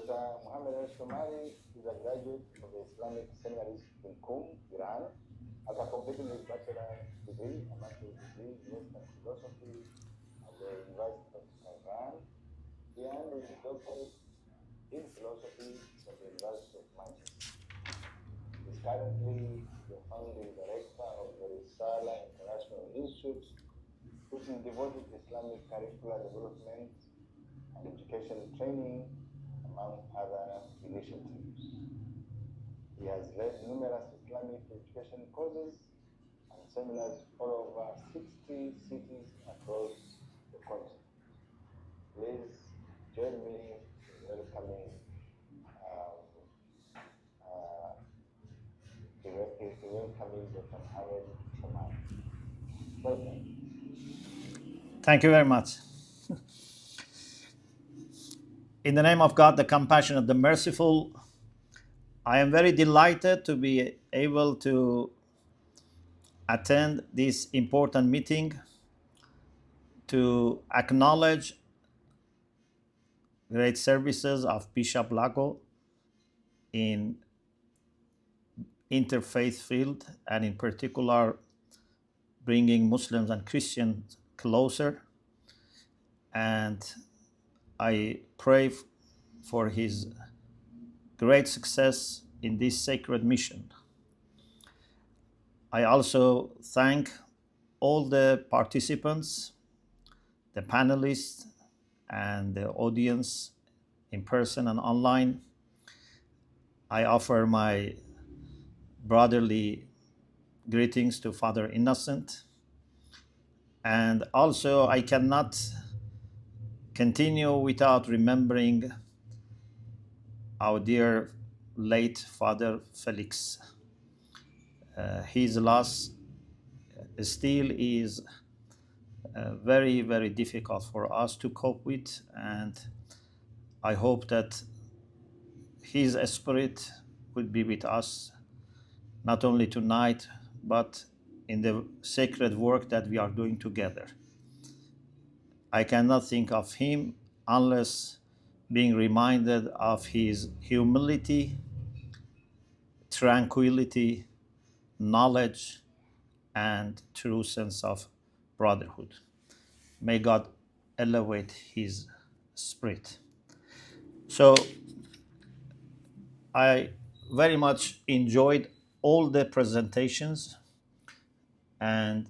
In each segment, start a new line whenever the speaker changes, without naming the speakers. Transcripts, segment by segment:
Dr. Mohammed Al-Shomari is a graduate of the Islamic Seminaries in Qom, Iran. After completing his bachelor's degree and master's degree in Western philosophy at the University of Tehran, he earned his doctorate in philosophy from the University of Manchester. He is currently the founding director of the Risala International Institute, which is devoted to Islamic curricular development and education training, among other initiatives. He has led numerous Islamic education courses and seminars all over 60 cities across the continent. Please join me in welcoming Dr. Mohammed Shomari. Welcome.
Thank you very much. In the name of God, the compassionate, the merciful, I am very delighted to be able to attend this important meeting to acknowledge great services of Bishop Lago in interfaith field, and in particular bringing Muslims and Christians closer. And I pray for his great success in this sacred mission. I also thank all the participants, the panelists, and the audience in person and online. I offer my brotherly greetings to Father Innocent. And also, I cannot continue without remembering our dear late Father Felix. His loss still is very, very difficult for us to cope with, and I hope that his spirit will be with us not only tonight, but in the sacred work that we are doing together. I cannot think of him unless being reminded of his humility, tranquility, knowledge, and true sense of brotherhood. May God elevate his spirit. So I very much enjoyed all the presentations, and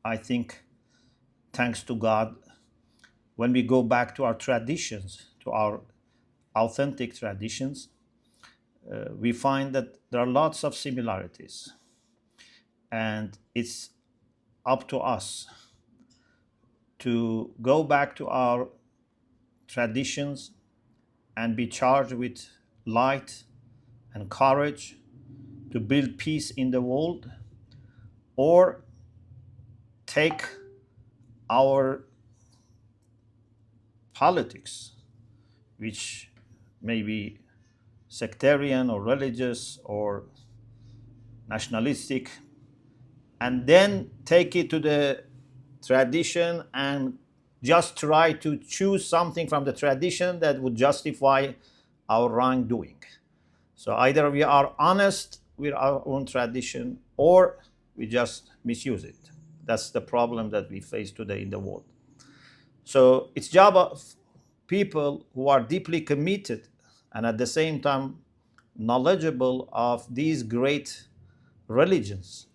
I think, thanks to God, when we go back to our traditions, to our authentic traditions, we find that there are lots of similarities. And it's up to us to go back to our traditions and be charged with light and courage to build peace in the world, or take our politics, which may be sectarian or religious or nationalistic, and then take it to the tradition and just try to choose something from the tradition that would justify our wrongdoing. So either we are honest with our own tradition, or we just misuse it. That's the problem that we face today in the world. So it's job of people who are deeply committed and at the same time knowledgeable of these great religions,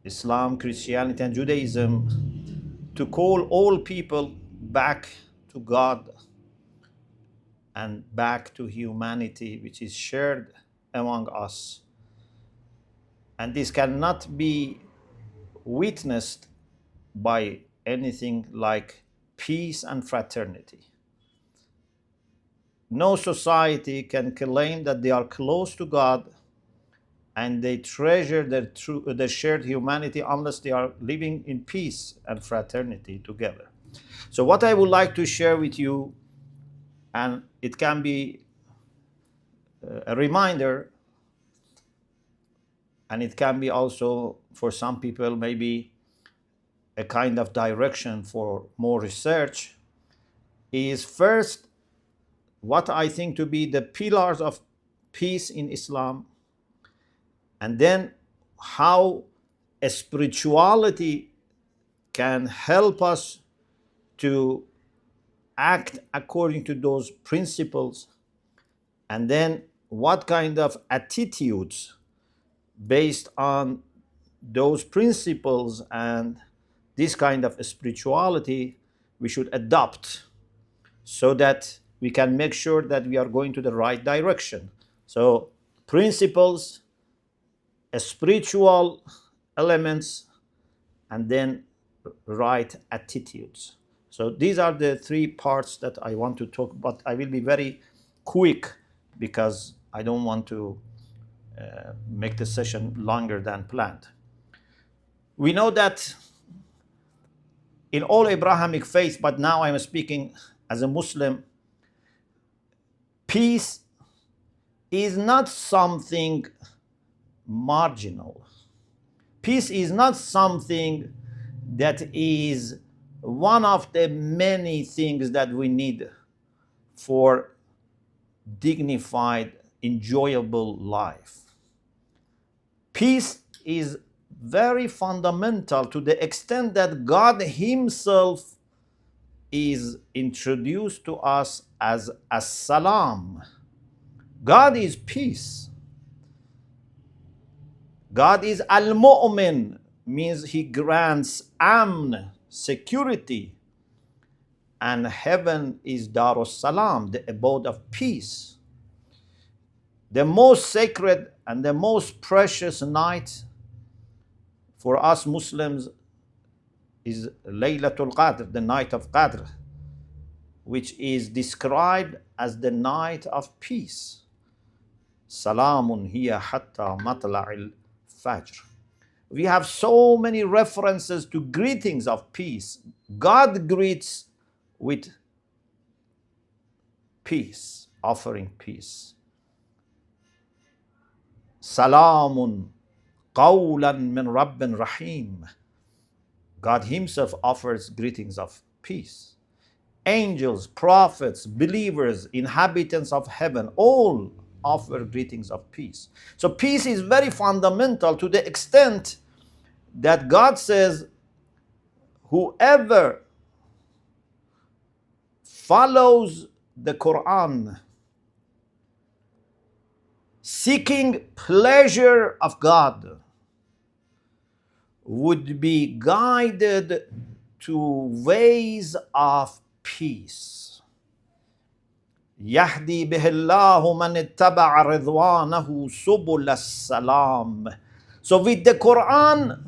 Islam, Christianity, and Judaism, to call all people back to God and back to humanity, which is shared among us. And this cannot be witnessed by anything like peace and fraternity. No society can claim that they are close to God and they treasure their shared humanity unless they are living in peace and fraternity together. So what I would like to share with you, and it can be a reminder, and it can be also for some people maybe a kind of direction for more research, is first what I think to be the pillars of peace in Islam, and then how a spirituality can help us to act according to those principles, and then what kind of attitudes based on those principles and this kind of spirituality we should adopt so that we can make sure that we are going to the right direction. So principles, spiritual elements, and then right attitudes. So these are the three parts that I want to talk about. I will be very quick because I don't want to make the session longer than planned. We know that in all Abrahamic faith, but now I'm speaking as a Muslim, peace is not something marginal. Peace is not something that is one of the many things that we need for dignified, enjoyable life. Peace is very fundamental to the extent that God Himself is introduced to us as as-salam. God is peace. God is al-mu'min, means He grants amn, security. And heaven is Darus Salam, the abode of peace. The most sacred and the most precious night for us Muslims is Laylatul Qadr, the night of Qadr, which is described as the night of peace. Salamun hiya hatta matla'il fajr. We have so many references to greetings of peace. God greets with peace, offering peace. Salamun qawlan min Rabbin Rahim. God Himself offers greetings of peace. Angels, prophets, believers, inhabitants of heaven, all offer greetings of peace. So peace is very fundamental to the extent that God says, whoever follows the Quran, seeking pleasure of God, would be guided to ways of peace. Yahdi bihillahu man ittaba'a ridwanahu subul as-salam. So with the Quran,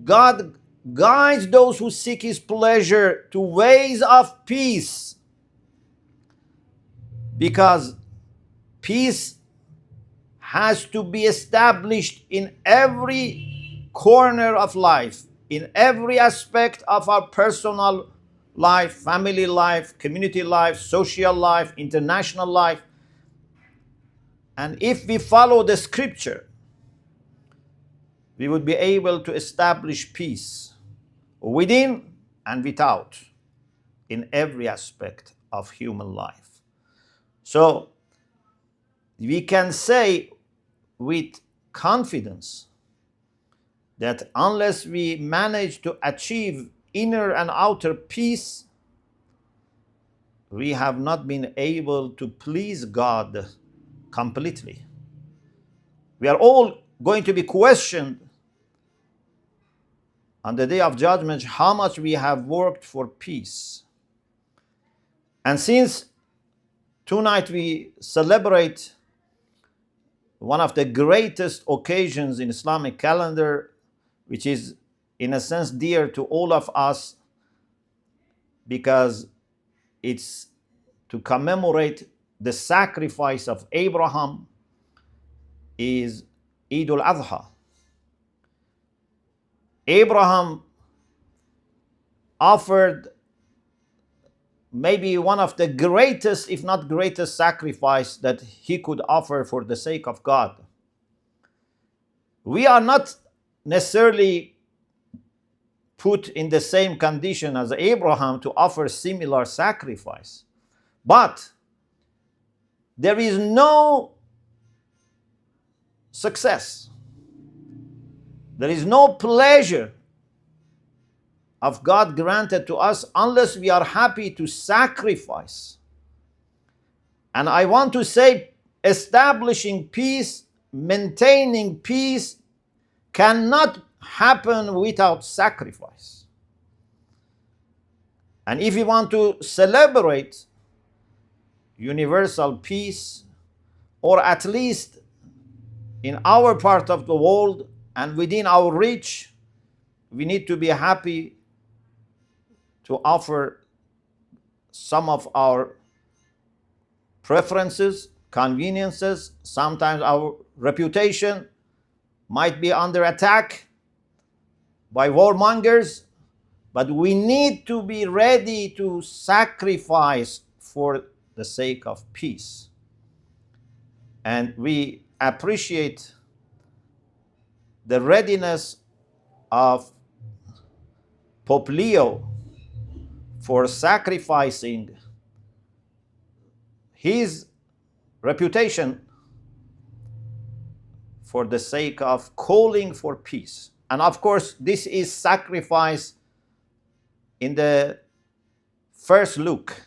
God guides those who seek His pleasure to ways of peace, because peace has to be established in every corner of life, in every aspect of our personal life, family life, community life, social life, international life. And if we follow the scripture, we would be able to establish peace within and without in every aspect of human life. So we can say with confidence that unless we manage to achieve inner and outer peace, we have not been able to please God completely. We are all going to be questioned on the day of judgment how much we have worked for peace. And since tonight we celebrate one of the greatest occasions in Islamic calendar, which is in a sense dear to all of us because it's to commemorate the sacrifice of Abraham, is Eid al-Adha. Abraham offered maybe one of the greatest, if not greatest, sacrifice that he could offer for the sake of God. We are not necessarily put in the same condition as Abraham to offer similar sacrifice. But there is no success. There is no pleasure of God granted to us unless we are happy to sacrifice. And I want to say, establishing peace, maintaining peace cannot happen without sacrifice. And if we want to celebrate universal peace, or at least in our part of the world and within our reach, we need to be happy to offer some of our preferences, conveniences. Sometimes our reputation might be under attack by warmongers, but we need to be ready to sacrifice for the sake of peace. And we appreciate the readiness of Pope Leo for sacrificing his reputation for the sake of calling for peace. And of course, this is sacrifice in the first look.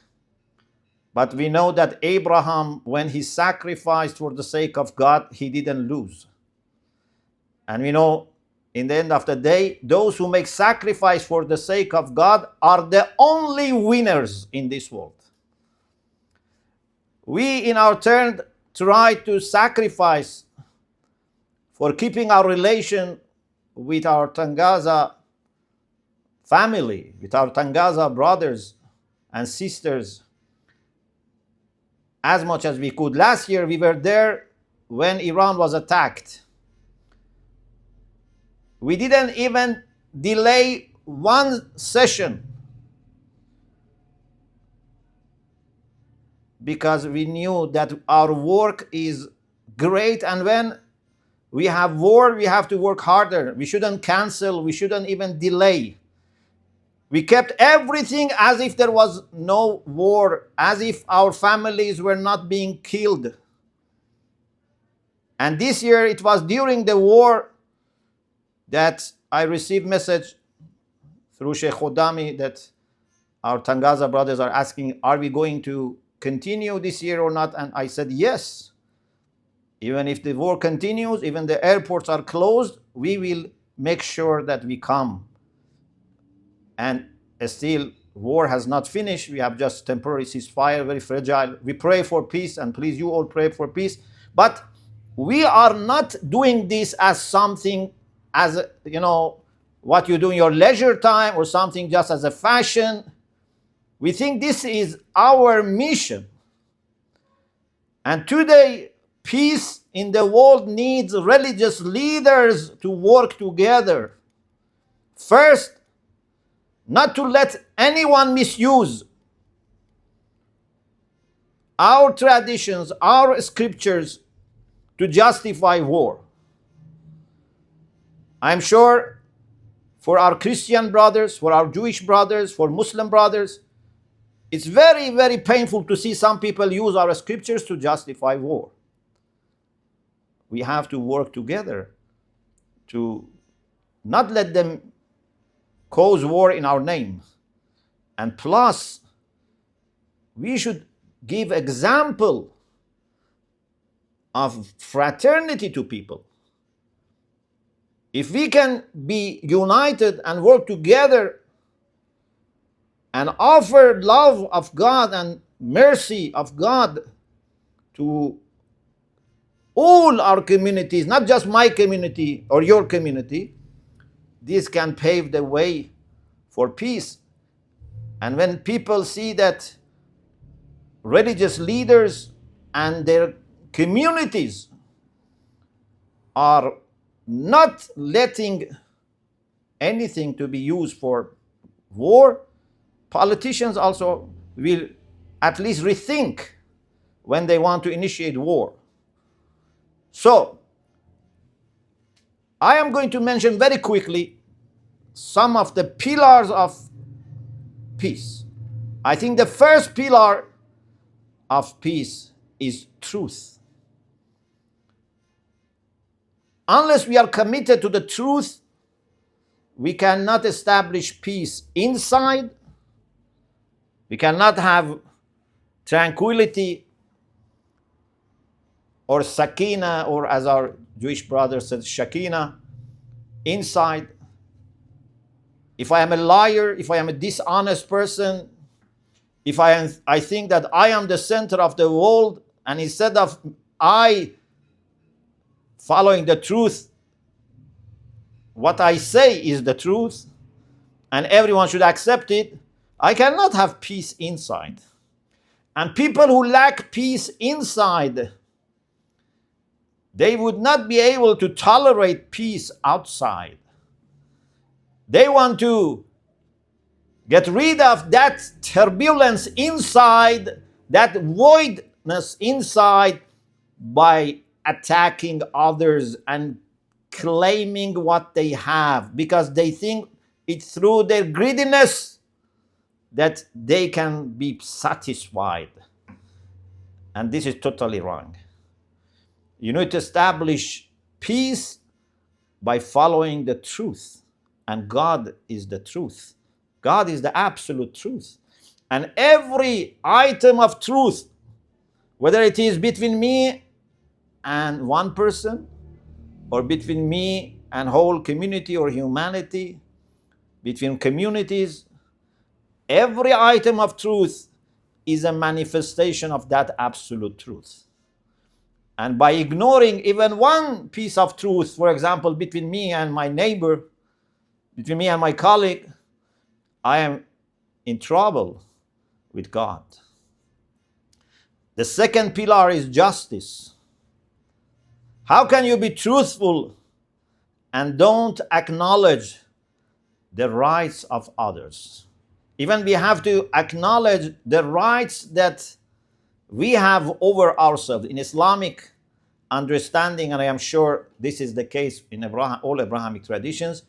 But we know that Abraham, when he sacrificed for the sake of God, he didn't lose. And we know, in the end of the day, those who make sacrifice for the sake of God are the only winners in this world. We, in our turn, try to sacrifice for keeping our relation with our Tangaza family, with our Tangaza brothers and sisters, as much as we could. Last year, we were there when Iran was attacked. We didn't even delay one session because we knew that our work is great, and when we have war, we have to work harder. We shouldn't cancel, we shouldn't even delay. We kept everything as if there was no war, as if our families were not being killed. And this year, it was during the war that I received message through Sheikh Khodami that our Tangaza brothers are asking, are we going to continue this year or not? And I said, yes. Even if the war continues, even the airports are closed, we will make sure that we come. And still, war has not finished. We have just temporary ceasefire, very fragile. We pray for peace, and please, you all pray for peace. But we are not doing this as something, as, what you do in your leisure time or something just as a fashion. We think this is our mission. And today, peace in the world needs religious leaders to work together. First, not to let anyone misuse our traditions, our scriptures to justify war. I'm sure for our Christian brothers, for our Jewish brothers, for Muslim brothers, it's very, very painful to see some people use our scriptures to justify war. We have to work together to not let them cause war in our name. And plus, we should give example of fraternity to people. If we can be united and work together and offer love of God and mercy of God to all our communities, not just my community or your community, this can pave the way for peace. And when people see that religious leaders and their communities are not letting anything to be used for war, politicians also will at least rethink when they want to initiate war. So, I am going to mention very quickly some of the pillars of peace. I think the first pillar of peace is truth. Unless we are committed to the truth, we cannot establish peace inside. We cannot have tranquility or sakina, or as our Jewish brother said, shakina, inside. If I am a liar, if I am a dishonest person, if I think that I am the center of the world, and instead of I following the truth, what I say is the truth, and everyone should accept it, I cannot have peace inside. And people who lack peace inside, they would not be able to tolerate peace outside. They want to get rid of that turbulence inside, that voidness inside, by attacking others and claiming what they have, because they think it's through their greediness that they can be satisfied. And this is totally wrong. You need to establish peace by following the truth. And God is the truth. God is the absolute truth. And every item of truth, whether it is between me and one person, or between me and whole community or humanity, between communities, every item of truth is a manifestation of that absolute truth. And by ignoring even one piece of truth, for example, between me and my neighbor, between me and my colleague, I am in trouble with God. The second pillar is justice. How can you be truthful and don't acknowledge the rights of others? Even we have to acknowledge the rights that we have over ourselves. In Islamic understanding, and I am sure this is the case in all Abrahamic traditions,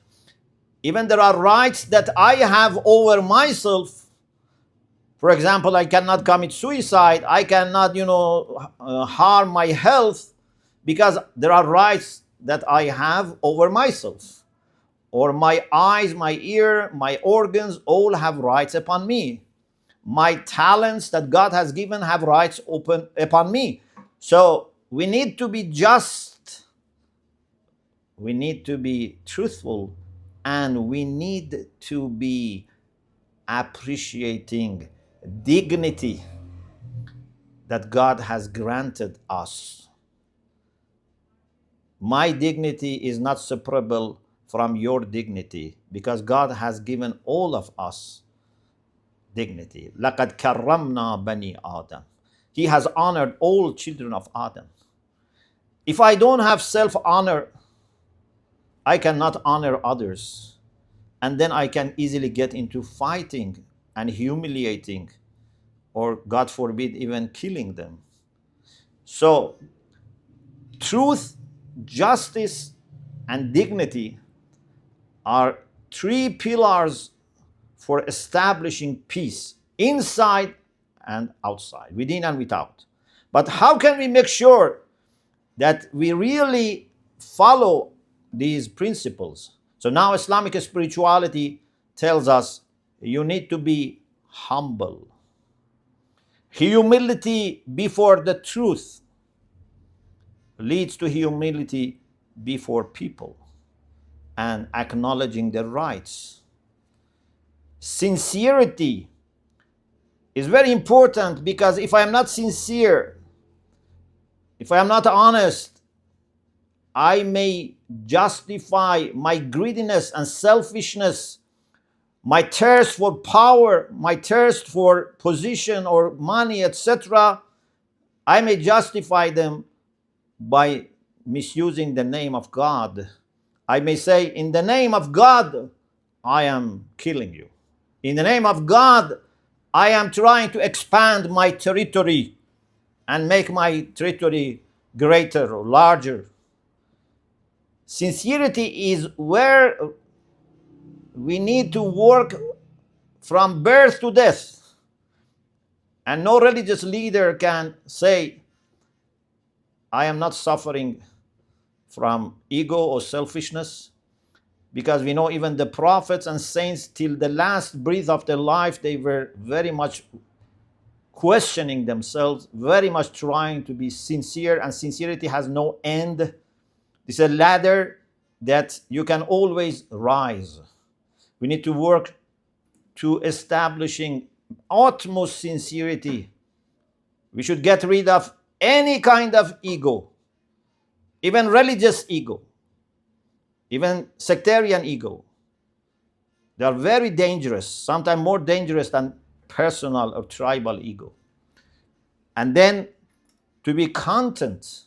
even there are rights that I have over myself. For example, I cannot commit suicide. I cannot, harm my health, because there are rights that I have over myself. Or my eyes, my ear, my organs all have rights upon me. My talents that God has given have rights upon me. So we need to be just. We need to be truthful, and we need to be appreciating dignity that God has granted us. My dignity is not separable from your dignity, because God has given all of us dignity. لَقَدْ كَرَّمْنَا بَنِي آدَمَ. He has honored all children of Adam. If I don't have self-honor, I cannot honor others. And then I can easily get into fighting and humiliating, or God forbid, even killing them. So, truth, justice, and dignity are three pillars for establishing peace inside and outside, within and without. But how can we make sure that we really follow these principles? So now Islamic spirituality tells us you need to be humble. Humility before the truth leads to humility before people and acknowledging their rights. Sincerity is very important, because if I am not sincere, if I am not honest, I may justify my greediness and selfishness, my thirst for power, my thirst for position or money, etc. I may justify them by misusing the name of God. I may say, in the name of God, I am killing you. In the name of God, I am trying to expand my territory and make my territory greater or larger. Sincerity is where we need to work from birth to death. And no religious leader can say, I am not suffering from ego or selfishness, because we know even the prophets and saints, till the last breath of their life, they were very much questioning themselves, very much trying to be sincere, and sincerity has no end. It's a ladder that you can always rise. We need to work to establishing utmost sincerity. We should get rid of any kind of ego, even religious ego, even sectarian ego. They are very dangerous, sometimes more dangerous than personal or tribal ego. And then to be content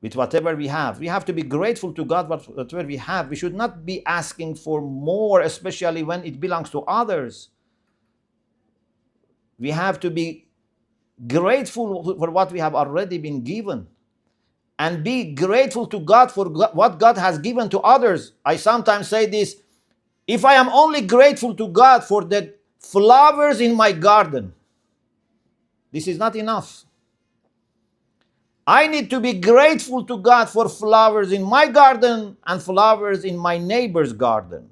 with whatever we have. We have to be grateful to God for whatever we have. We should not be asking for more, especially when it belongs to others. We have to be grateful for what we have already been given, and be grateful to God for what God has given to others. I sometimes say this: if I am only grateful to God for the flowers in my garden, this is not enough. I need to be grateful to God for flowers in my garden and flowers in my neighbor's garden.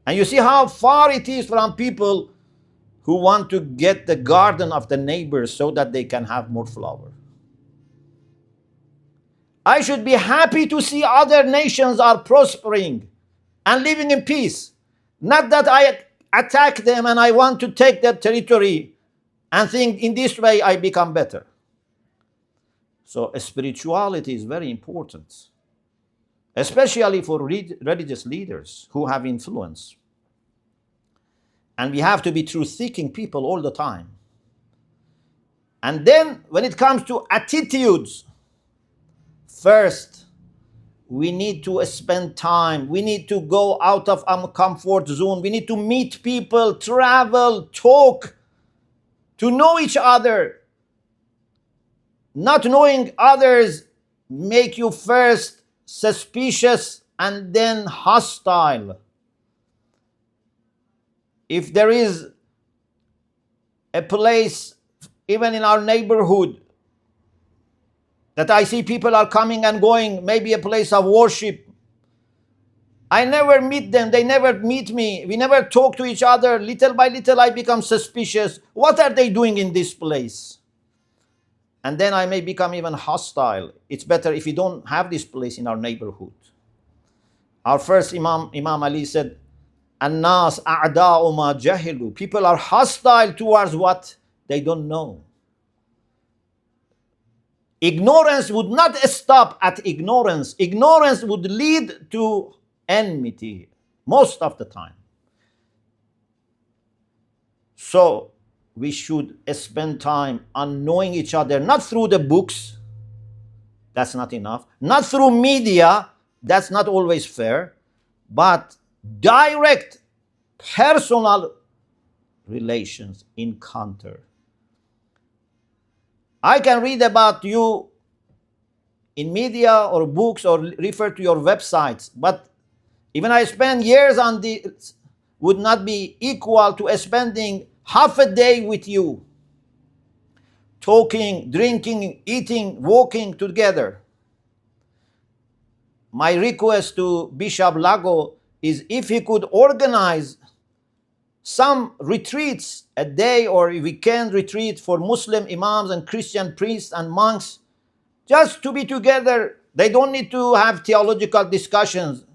And you see how far it is from people who want to get the garden of the neighbors so that they can have more flowers. I should be happy to see other nations are prospering and living in peace. Not that I attack them and I want to take their territory and think in this way I become better. So spirituality is very important, especially for religious leaders who have influence. And we have to be truth-seeking people all the time. And then when it comes to attitudes, first, we need to spend time. We need to go out of our comfort zone. We need to meet people, travel, talk, to know each other. Not knowing others make you first suspicious and then hostile. If there is a place, even in our neighborhood, that I see people are coming and going, maybe a place of worship, I never meet them, they never meet me, we never talk to each other. Little by little I become suspicious. What are they doing in this place? And then I may become even hostile. It's better if we don't have this place in our neighborhood. Our first Imam Ali said, "An-nas a'da'u ma jahilu." People are hostile towards what they don't know. Ignorance would not stop at ignorance. Ignorance would lead to enmity most of the time. So we should spend time on knowing each other, not through the books, that's not enough, not through media, that's not always fair, but direct personal relations, encounter. I can read about you in media or books or refer to your websites, but even I spend years on this would not be equal to spending half a day with you, talking, drinking, eating, walking together. My request to Bishop Lago is if he could organize some retreats, a day or a weekend retreat for Muslim imams and Christian priests and monks, just to be together. They don't need to have theological discussions,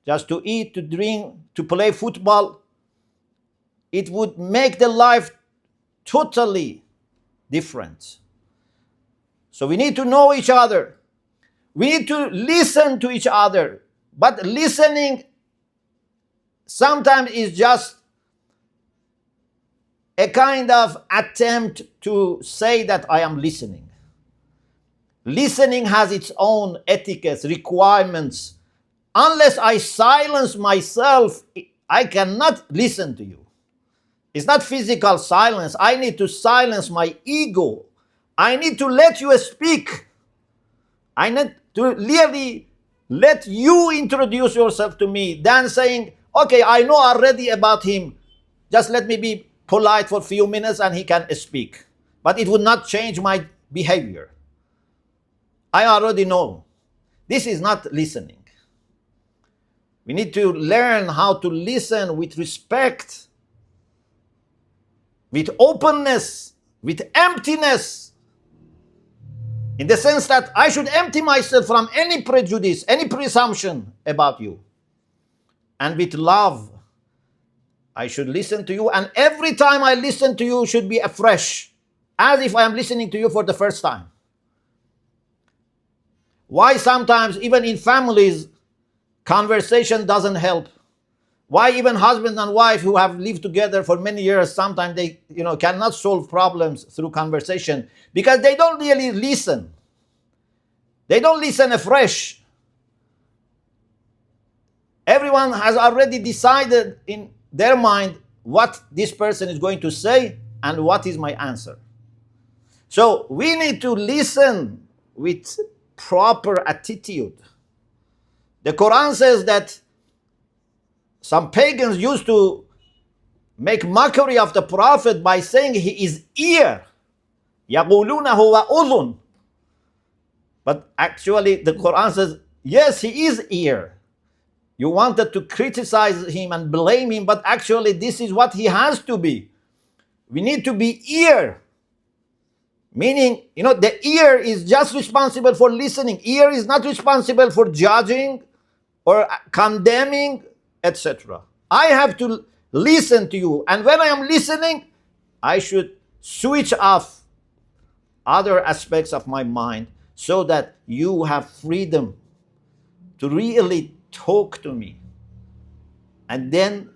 just to eat, to drink, to play football. It would make the life totally different. So we need to know each other. We need to listen to each other. But listening sometimes is just a kind of attempt to say that I am listening. Listening has its own etiquettes, requirements. Unless I silence myself, I cannot listen to you. It's not physical silence. I need to silence my ego. I need to let you speak. I need to really let you introduce yourself to me than saying, okay, I know already about him. Just let me be polite for a few minutes and he can speak. But it would not change my behavior. I already know. This is not listening. We need to learn how to listen with respect, with openness, with emptiness, in the sense that I should empty myself from any prejudice, any presumption about you. And with love, I should listen to you. And every time I listen to you should be afresh, as if I am listening to you for the first time. Why sometimes, even in families, conversation doesn't help? Why even husband and wife who have lived together for many years, sometimes they cannot solve problems through conversation? Because they don't really listen. They don't listen afresh. Everyone has already decided in their mind what this person is going to say and what is my answer. So we need to listen with proper attitude. The Quran says that some pagans used to make mockery of the Prophet by saying he is ear. يَقُولُونَ هُوَ أُذُنٌ. But actually the Quran says, yes, he is ear. You wanted to criticize him and blame him, but actually this is what he has to be. We need to be ear. Meaning, the ear is just responsible for listening. Ear is not responsible for judging or condemning, etc. I have to listen to you. And when I am listening, I should switch off other aspects of my mind so that you have freedom to really talk to me. And then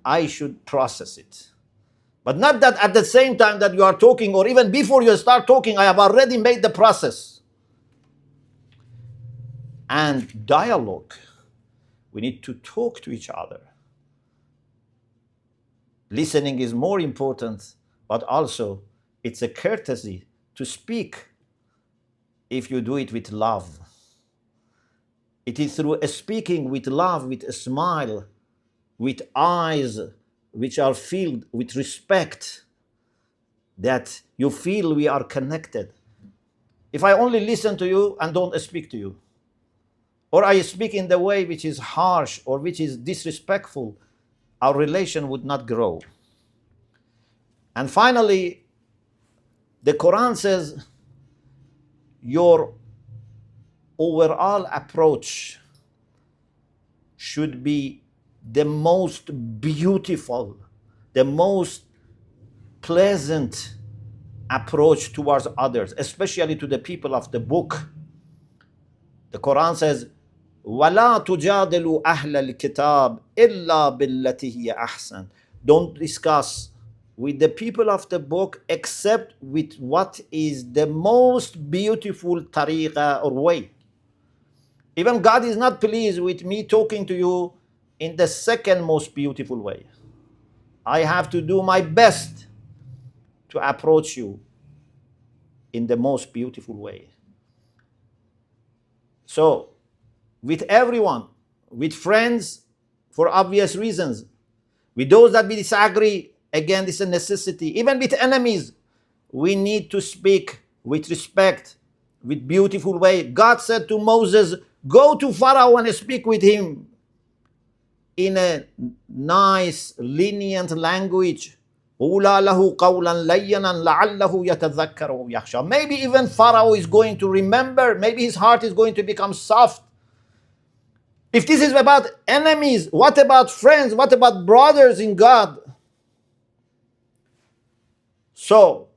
I should process it. But not that at the same time that you are talking, or even before you start talking, I have already made the process. And dialogue. We need to talk to each other. Listening is more important, but also it's a courtesy to speak if you do it with love. It is through speaking with love, with a smile, with eyes which are filled with respect, that you feel we are connected. If I only listen to you and don't speak to you, or I speak in the way which is harsh or which is disrespectful, our relation would not grow. And finally, the Quran says, your overall approach should be the most beautiful, the most pleasant approach towards others, especially to the people of the book. The Quran says, وَلَا تُجَادِلُوا أَهْلَ الْكِتَابِ إِلَّا بِالَّتِي هِيَ أَحْسَنُ. Don't discuss with the people of the book except with what is the most beautiful tariqah or way. Even God is not pleased with me talking to you in the second most beautiful way. I have to do my best to approach you in the most beautiful way. So, with everyone, with friends, for obvious reasons, with those that we disagree, again, this is a necessity. Even with enemies, we need to speak with respect, with beautiful way. God said to Moses, go to Pharaoh and speak with him in a nice, lenient language. Maybe even Pharaoh is going to remember, maybe his heart is going to become soft. If this is about enemies, what about friends? What about brothers in God? So,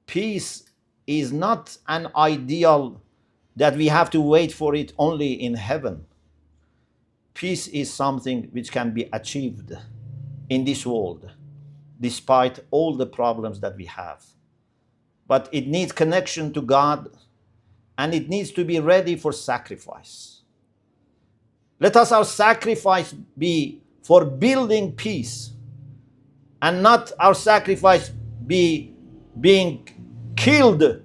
peace is not an ideal that we have to wait for it only in heaven. Peace is something which can be achieved in this world, despite all the problems that we have. But it needs connection to God, and it needs to be ready for sacrifice. Let us our sacrifice be for building peace, and not our sacrifice be being killed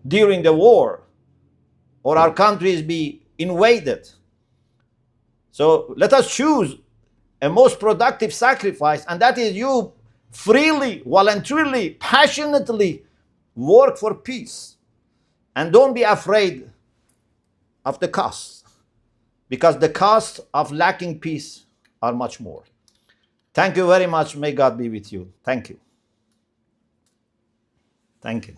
during the war, or our countries be invaded. So let us choose a most productive sacrifice, and that is you freely, voluntarily, passionately Work for peace. And don't be afraid of the costs, because the costs of lacking peace are much more. Thank you very much. May God be with you. Thank you. Thank you.